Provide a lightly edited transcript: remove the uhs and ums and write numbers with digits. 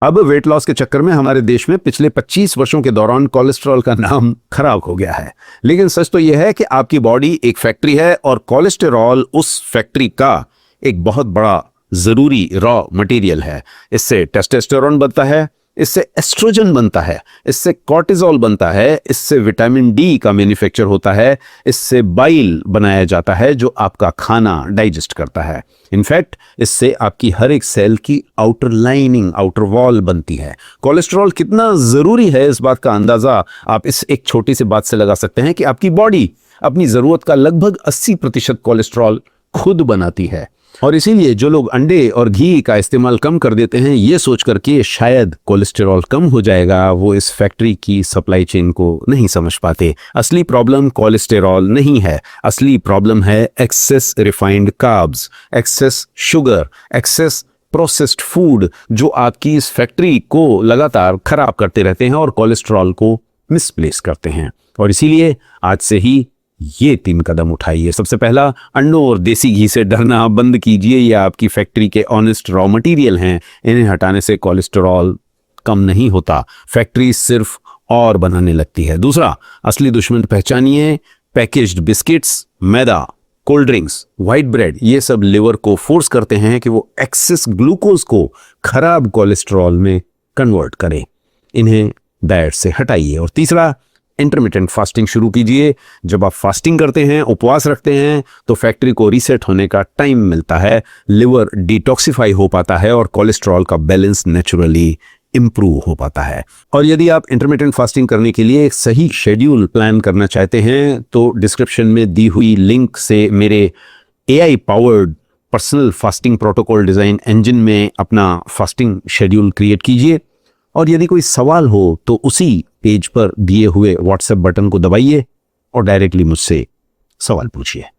अब weight loss के चक्कर में हमारे देश में पिछले 25 वर्षों के दौरान कोलेस्ट्रॉल का नाम खराब हो गया है। लेकिन सच तो यह है कि आपकी बॉडी एक फैक्ट्री है और कोलेस्टेरॉल उस फैक्ट्री का एक बहुत बड़ा जरूरी रॉ मटेरियल है। इससे टेस्टोस्टेरोन बनता है, इससे एस्ट्रोजन बनता है, इससे कॉर्टिजोल बनता है, इससे विटामिन डी का मैन्युफैक्चर होता है, इससे बाइल बनाया जाता है जो आपका खाना डाइजेस्ट करता है। इनफैक्ट इससे आपकी हर एक सेल की आउटर लाइनिंग, आउटर वॉल बनती है। कोलेस्ट्रॉल कितना जरूरी है इस बात का अंदाजा आप इस एक छोटी सी बात से लगा सकते हैं कि आपकी बॉडी अपनी जरूरत का लगभग 80% कोलेस्ट्रॉल खुद बनाती है। और इसीलिए जो लोग अंडे और घी का इस्तेमाल कम कर देते हैं ये सोच करके शायद कोलेस्टेरॉल कम हो जाएगा, वो इस फैक्ट्री की सप्लाई चेन को नहीं समझ पाते। असली प्रॉब्लम कोलेस्टेरॉल नहीं है, असली प्रॉब्लम है excess refined carbs, excess sugar, excess processed food जो आपकी इस फैक्ट्री को लगातार खराब करते रहते हैं और कोलेस्ट्रॉल को मिसप्लेस करते हैं। और इसीलिए आज से ही ये 3 कदम उठाइए। सबसे पहला, अंडों और देसी घी से डरना बंद कीजिए। ये आपकी फैक्ट्री के ऑनेस्ट रॉ मटेरियल हैं, इन्हें हटाने से कोलेस्टेरॉल कम नहीं होता, फैक्ट्री सिर्फ और बनाने लगती है। दूसरा, असली दुश्मन पहचानिए। पैकेज्ड बिस्किट्स, मैदा, कोल्ड ड्रिंक्स, व्हाइट ब्रेड, ये सब लिवर को फोर्स करते हैं कि वो एक्सेस ग्लूकोज को खराब कोलेस्ट्रॉल में कन्वर्ट करें। इन्हें डाइट से हटाइए। और तीसरा, इंटरमिटेंट फास्टिंग शुरू कीजिए। जब आप फास्टिंग करते हैं, उपवास रखते हैं, तो फैक्ट्री को रीसेट होने का टाइम मिलता है, लिवर डिटॉक्सिफाई हो पाता है और कोलेस्ट्रॉल का बैलेंस नेचुरली इंप्रूव हो पाता है। और यदि आप इंटरमिटेंट फास्टिंग करने के लिए एक सही शेड्यूल प्लान करना चाहते हैं तो डिस्क्रिप्शन में दी हुई लिंक से मेरे AI powered personal fasting protocol design engine में अपना फास्टिंग शेड्यूल क्रिएट कीजिए। और यदि कोई सवाल हो तो उसी पेज पर दिए हुए व्हाट्सएप बटन को दबाइए और डायरेक्टली मुझसे सवाल पूछिए।